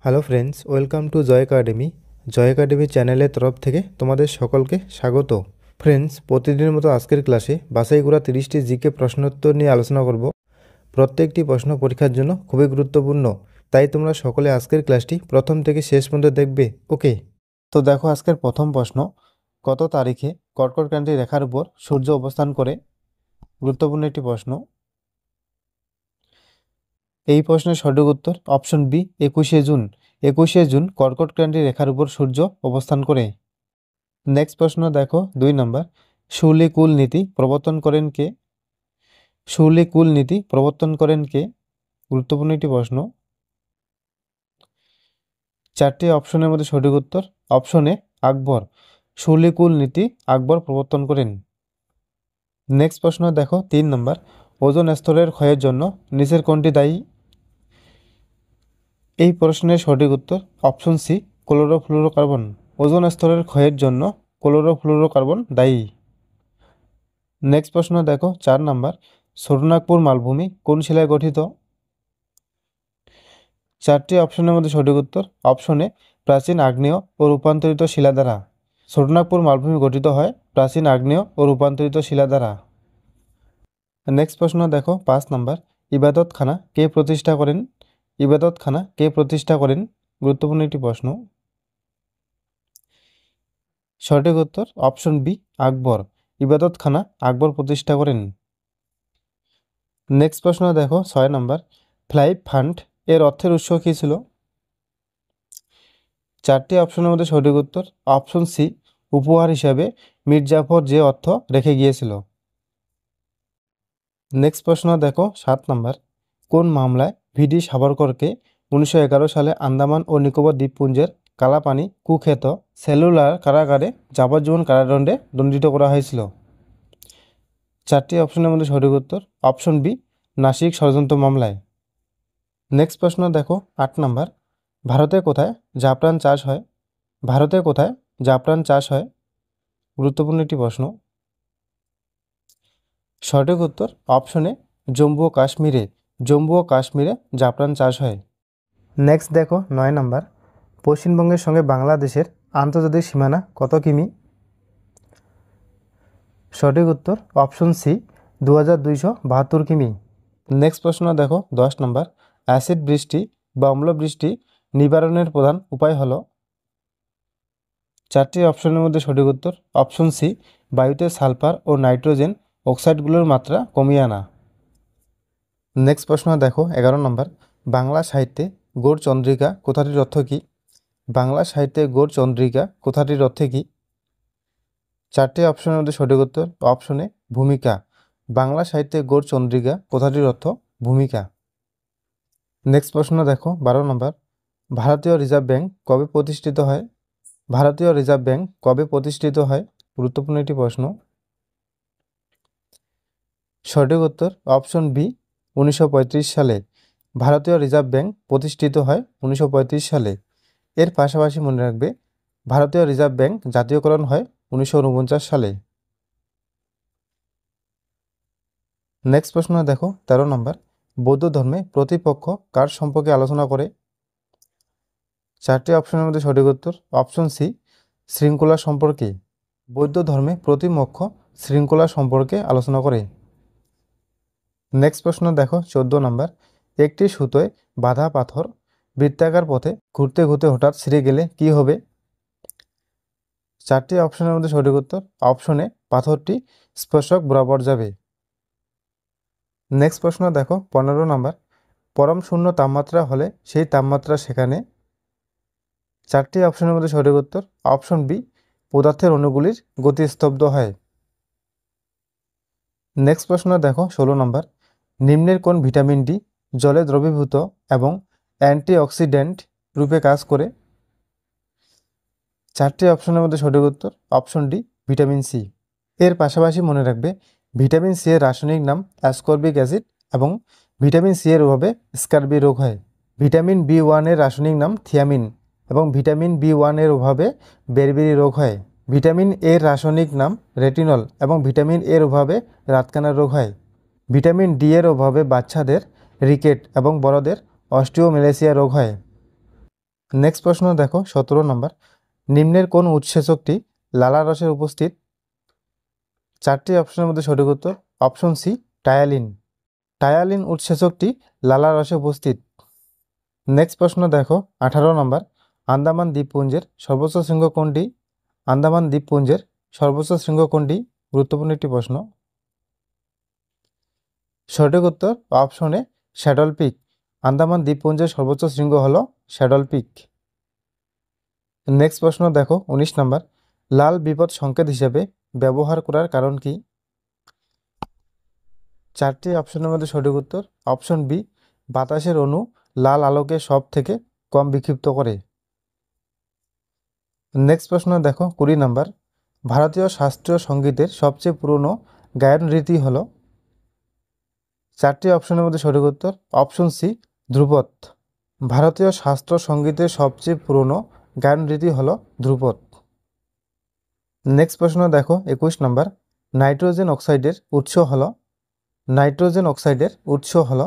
Hello friends, welcome to Joy academy. Joy academy চ্যানেলের তরফ থেকে তোমাদের সকলকে স্বাগত। ফ্রেন্ডস, প্রতিদিনের মতো আজকের ক্লাসে বাছাই করা 30টি জিকে প্রশ্নোত্তর নিয়ে আলোচনা করব। প্রত্যেকটি প্রশ্ন পরীক্ষার জন্য খুবই গুরুত্বপূর্ণ, তাই তোমরা সকলে আজকের ক্লাসটি প্রথম থেকে শেষ পর্যন্ত দেখবে। ওকে, তো দেখো আজকের প্রথম প্রশ্ন, কত তারিখে কর্কটক্রান্তি রেখার উপর সূর্য অবস্থান করে? গুরুত্বপূর্ণ একটি প্রশ্ন। এই প্রশ্নের সঠিক উত্তর অপশন বি, 21শে জুন। 21শে জুন কর্কটক্রান্তি রেখার উপর সূর্য অবস্থান করে। নেক্সট প্রশ্ন দেখো 2 নম্বর, শূলিকুল নীতি প্রবর্তন করেন কে? শূলিকুল নীতি প্রবর্তন করেন কে? গুরুত্বপূর্ণ একটি প্রশ্ন। 4টি অপশনের মধ্যে সঠিক উত্তর অপশন এ আকবর। শূলিকুল নীতি আকবর প্রবর্তন করেন। নেক্সট প্রশ্ন দেখো 3 নম্বর, ওজোন স্তরের ক্ষয়ের জন্য নিচের কোনটি দায়ী? এই প্রশ্নের সঠিক উত্তর অপশন সি, ক্লোরোফ্লুরোকার্বন। ওজোন স্তরের ক্ষয়ের জন্য ক্লোরোফ্লুরোকার্বন দায়ী। নেক্সট প্রশ্ন দেখো 4 নম্বর, ছোটনাগপুর মালভূমি কোন শিলায় গঠিত? 4টি অপশনের মধ্যে সঠিক উত্তর অপশন এ প্রাচীন আগ্নেয় ও রূপান্তরিত শিলা দ্বারা। ছোটনাগপুর মালভূমি গঠিত হয় প্রাচীন আগ্নেয় ও রূপান্তরিত শিলা দ্বারা। নেক্সট প্রশ্ন দেখো 5 নম্বর, ইবাদতখানা কে প্রতিষ্ঠা করেন? ইবাদতখানা কে প্রতিষ্ঠা করেন? গুরুত্বপূর্ণ একটি প্রশ্ন। সঠিক উত্তর অপশন বি, আকবর। ইবাদতখানা আকবর প্রতিষ্ঠা করেন। নেক্সট প্রশ্ন দেখো 6 নম্বর, ফ্লাইট ফান্ড এর অর্থের উৎস কী ছিল? 4টি অপশনের মধ্যে সঠিক উত্তর অপশন সি, উপহার হিসাবে মীর জাফর যে অর্থ রেখে গিয়েছিল। নেক্সট প্রশ্ন দেখো 7 নম্বর, কোন মামলায় ভিডি সাবরকরকে 1911 সালে আন্দামান ও নিকোবর দ্বীপপুঞ্জের কালাপানি কুখ্যাত সেলুলার কারাগারে যাবজ্জীবন কারাদণ্ডে দণ্ডিত করা হয়েছিল? 4টি অপশনের মধ্যে সঠিক উত্তর অপশন বি, নাসিক ষড়যন্ত্র মামলায়। নেক্সট প্রশ্ন দেখো 8 নম্বর, ভারতে কোথায় জাফরান চাষ হয়? ভারতে কোথায় জাফরান চাষ হয়? গুরুত্বপূর্ণ একটি প্রশ্ন। সঠিক উত্তর অপশনে জম্মু ও কাশ্মীরে। জম্মু ও কাশ্মীরে জাফরান চাষ হয়। নেক্সট দেখো 9 নম্বর, পশ্চিমবঙ্গের সঙ্গে বাংলাদেশের আন্তর্জাতিক সীমানা কত কিমি? সঠিক উত্তর অপশন সি, 2272 কিমি। নেক্সট প্রশ্ন দেখো 10 নম্বর, অ্যাসিড বৃষ্টি বা অম্ল বৃষ্টি নিবারণের প্রধান উপায় হলো? 4টি অপশনের মধ্যে সঠিক উত্তর অপশন সি, বায়ুতে সালফার ও নাইট্রোজেন অক্সাইডগুলোর মাত্রা কমিয়ে আনা। নেক্সট প্রশ্ন দেখো 11 নম্বর, বাংলা সাহিত্যে গৌড়চন্দ্রিকা কথাটির অর্থ কী? বাংলা সাহিত্যে গৌড়চন্দ্রিকা কথাটির অর্থ কী? 4টি অপশনের মধ্যে সঠিক উত্তর অপশনে ভূমিকা। বাংলা সাহিত্যে গৌড়চন্দ্রিকা কথাটির অর্থ ভূমিকা। নেক্সট প্রশ্ন দেখো 12 নম্বর, ভারতীয় রিজার্ভ ব্যাংক কবে প্রতিষ্ঠিত হয়? ভারতীয় রিজার্ভ ব্যাংক কবে প্রতিষ্ঠিত হয়? গুরুত্বপূর্ণ একটি প্রশ্ন। সঠিক উত্তর অপশন বি, 1935 সালে। ভারতীয় রিজার্ভ ব্যাংক প্রতিষ্ঠিত হয় 1935 সালে। এর পাশাপাশি মনে রাখবে ভারতীয় রিজার্ভ ব্যাংক জাতীয়করণ হয় 1949 সালে। নেক্সট প্রশ্ন দেখো 13 নম্বর, বৌদ্ধ ধর্মে প্রতিপক্ষ কার সম্পর্কে আলোচনা করে? 4টি অপশনের মধ্যে সঠিক উত্তর অপশন সি, শৃঙ্খলা সম্পর্কে। বৌদ্ধ ধর্মে প্রতিপক্ষ শৃঙ্খলা সম্পর্কে আলোচনা করে। নেক্সট প্রশ্ন দেখো 14 নম্বর, একটি সুতোয় বাঁধা পাথর বৃত্তাকার পথে ঘুরতে ঘুরতে হঠাৎ ছিঁড়ে গেলে কি হবে? 4টি অপশনের মধ্যে সঠিক উত্তর অপশনে পাথরটি স্পর্শক বরাবর যাবে। নেক্সট প্রশ্ন দেখো 15 নম্বর, পরম শূন্য তাপমাত্রা হলে সেই তাপমাত্রা সেখানে? 4টি অপশনের মধ্যে সঠিক উত্তর অপশন বি, পদার্থের অণুগুলির গতি স্তব্ধ হয়। নেক্সট প্রশ্ন দেখো 16 নম্বর, নিম্নের কোন ভিটামিন ডি জলে দ্রবীভূত এবং অ্যান্টিঅক্সিডেন্ট রূপে কাজ করে? 4টি অপশনের মধ্যে সঠিক উত্তর অপশন ডি, ভিটামিন সি। এর পাশাপাশি মনে রাখবে ভিটামিন সি এর রাসায়নিক নাম অ্যাসকর্বিক অ্যাসিড এবং ভিটামিন সি এর অভাবে স্কারবি রোগ হয়। ভিটামিন বি1 এর রাসায়নিক নাম থিয়ামিন এবং ভিটামিন বি1 এর অভাবে বেরবেরি রোগ হয়। ভিটামিন এর রাসায়নিক নাম রেটিনল এবং ভিটামিন এর অভাবে রাতকানা রোগ হয়। ভিটামিন ডি এর অভাবে বাচ্চাদের রিকেট এবং বড়দের অস্টিওমেলেসিয়া রোগ হয়। নেক্সট প্রশ্ন দেখো 17 নম্বর, নিম্নের কোন উৎসেচকটি লালা রসের উপস্থিত? 4টি অপশনের মধ্যে সঠিক উত্তর অপশন সি টায়ালিন। টায়ালিন উৎসেচকটি লালা রসে উপস্থিত। নেক্সট প্রশ্ন দেখো 18 নম্বর, আন্দামান দ্বীপপুঞ্জের সর্বোচ্চ শৃঙ্গ কোনটি? আন্দামান দ্বীপপুঞ্জের সর্বোচ্চ শৃঙ্গ কোনটি? গুরুত্বপূর্ণ একটি প্রশ্ন। সঠিক উত্তর অপশন এ শ্যাডল পিক। আন্দামান দ্বীপপুঞ্জের সর্বোচ্চ শৃঙ্গ হল শ্যাডল পিক। নেক্সট প্রশ্ন দেখো 19 নম্বর, লাল বিপদ সংকেত হিসেবে ব্যবহার করার কারণ কি? 4টি অপশনের মধ্যে সঠিক উত্তর অপশন বি বাতাসের অণু লাল আলোকে সব থেকে কম বিক্ষিপ্ত করে। নেক্সট প্রশ্ন দেখো 20 নম্বর, ভারতীয় শাস্ত্রীয় সঙ্গীতের সবচেয়ে পুরনো গায়ন রীতি হল? 4টি অপশনের মধ্যে সঠিক উত্তর অপশন সি ধ্রুপদ। ভারতীয় শাস্ত্র সঙ্গীতের সবচেয়ে পুরনো গায়ন রীতি হল ধ্রুপদ। নেক্সট প্রশ্ন দেখো 21 নম্বর, নাইট্রোজেন অক্সাইডের উৎস হল? নাইট্রোজেন অক্সাইডের উৎস হল?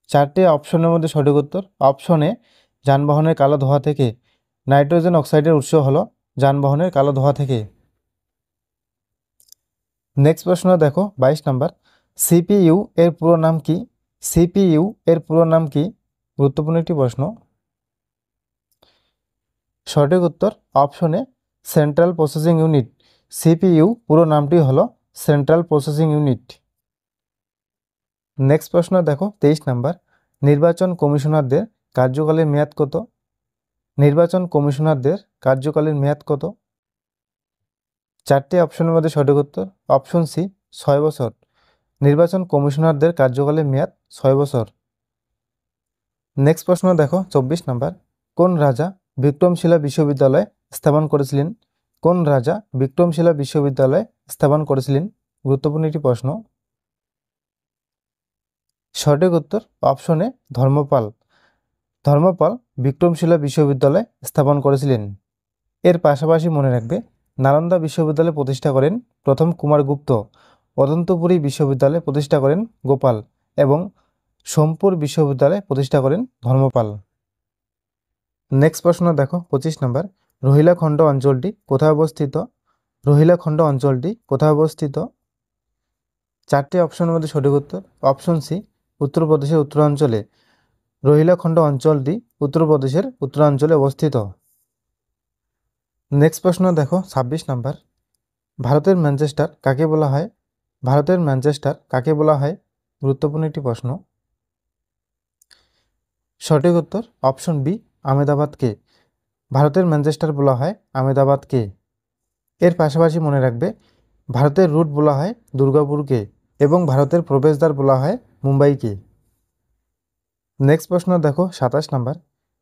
4টি অপশনের মধ্যে সঠিক উত্তর অপশন এ যানবাহনের কালো ধোঁয়া থেকে। নাইট্রোজেন অক্সাইডের উৎস হল যানবাহনের কালো ধোঁয়া থেকে। নেক্সট প্রশ্ন দেখো 22 নম্বর, সিপিইউ এর পুরো নাম কি? সিপিইউ এর পুরো নাম কি? গুরুত্বপূর্ণ একটি প্রশ্ন। সঠিক উত্তর option a central processing unit. CPU পুরো নামটি হলো সেন্ট্রাল প্রসেসিং ইউনিট। নেক্সট প্রশ্ন দেখো 23 নম্বর, নির্বাচন কমিশনারদের কার্যকালের মেয়াদ কত? নির্বাচন কমিশনারদের কার্যকালের মেয়াদ কত? 4টি অপশনের মধ্যে সঠিক উত্তর অপশন সি 6 বছর। নির্বাচন কমিশনারদের কার্যকালের মেয়াদ 6 বছর। নেক্সট প্রশ্ন দেখো 24 নম্বর, কোন রাজা বিক্রমশিলা বিশ্ববিদ্যালয় স্থাপন করেছিলেন? কোন রাজা বিক্রমশিলা বিশ্ববিদ্যালয় স্থাপন করেছিলেন? গুরুত্বপূর্ণ একটি প্রশ্ন। সঠিক উত্তর অপশন এ ধর্মপাল। ধর্মপাল বিক্রমশিলা বিশ্ববিদ্যালয় স্থাপন করেছিলেন। এর পাশাপাশি মনে রাখবে নালন্দা বিশ্ববিদ্যালয় প্রতিষ্ঠা করেন প্রথম কুমারগুপ্ত, অদন্তপুরী বিশ্ববিদ্যালয় প্রতিষ্ঠা করেন গোপাল এবং সোমপুর বিশ্ববিদ্যালয় প্রতিষ্ঠা করেন ধর্মপাল। নেক্সট প্রশ্ন দেখো 25 নম্বর, রোহিলাখণ্ড অঞ্চলটি কোথায় অবস্থিত? রোহিলাখণ্ড অঞ্চলটি কোথায় অবস্থিত? 4টি অপশনের মধ্যে সঠিক উত্তর অপশন সি উত্তরপ্রদেশের উত্তরাঞ্চলে। রোহিলাখণ্ড অঞ্চলটি উত্তরপ্রদেশের উত্তরাঞ্চলে অবস্থিত। নেক্সট প্রশ্ন দেখো 26 নম্বর, ভারতের ম্যানচেস্টার কাকে বলা হয়? ভারতের ম্যানচেস্টার কাকে বলা হয়? গুরুত্বপূর্ণ একটি প্রশ্ন। সঠিক উত্তর অপশন বি আহমেদাবাদকে। ভারতের ম্যানচেস্টার বলা হয় আহমেদাবাদকে। এর পাশাপাশি মনে রাখবে ভারতের রুট বলা হয় দুর্গাপুরকে এবং ভারতের প্রবেশদ্বার বলা হয় মুম্বাইকে। নেক্সট প্রশ্ন দেখো 27 নম্বর,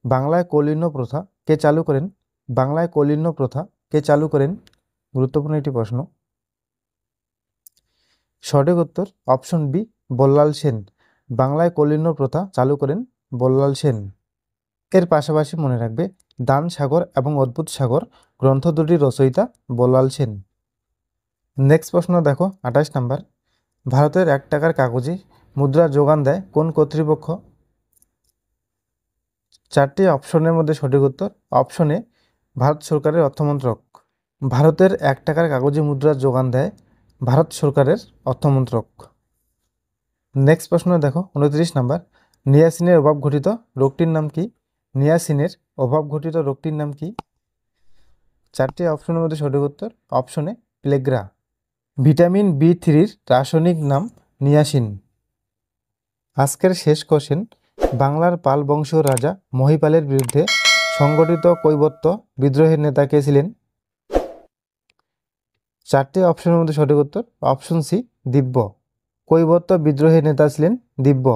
বাংলায় কৌলিন্য প্রথা কে চালু করেন? বাংলায় কৌলিন্য প্রথা কে চালু করেন? গুরুত্বপূর্ণ একটি প্রশ্ন। সঠিক উত্তর অপশন বি বল্লাল সেন। বাংলায় কৌলিন্য প্রথা চালু করেন বল্লাল সেন। এর পাশাপাশি মনে রাখবে দান সাগর এবং অদ্ভুত সাগর গ্রন্থ দুটির রচয়িতা বল্লাল সেন। নেক্সট প্রশ্ন দেখো 28 নম্বর, ভারতের 1 টাকার কাগজে মুদ্রা যোগান দেয় কোন কর্তৃপক্ষ? 4টি অপশনের মধ্যে সঠিক উত্তর অপশন এ ভারত সরকারের অর্থমন্ত্রক। ভারতের 1 টাকার কাগজে মুদ্রা যোগান দেয় ভারত সরকারের অর্থমন্ত্রক। নেক্সট প্রশ্ন দেখো 29 নম্বর, নিয়াসিনের অভাব ঘটিত রোগটির নাম কি? নিয়াসিনের অভাব ঘটিত রোগটির নাম কি? 4টি অপশনের মধ্যে সঠিক উত্তর অপশন এ প্লেগ্রা। ভিটামিন বি3-র রাসায়নিক নাম নিয়াসিন। আজকের শেষ কোশ্চেন, বাংলার পাল বংশীয় রাজা মহিপালের বিরুদ্ধে সংগঠিত কৈবর্ত বিদ্রোহের নেতা কে ছিলেন? 4টি অপশনের মধ্যে সঠিক উত্তর অপশন সি দিব্য। কৈবর্ত বিদ্রোহের নেতা ছিলেন দিব্য।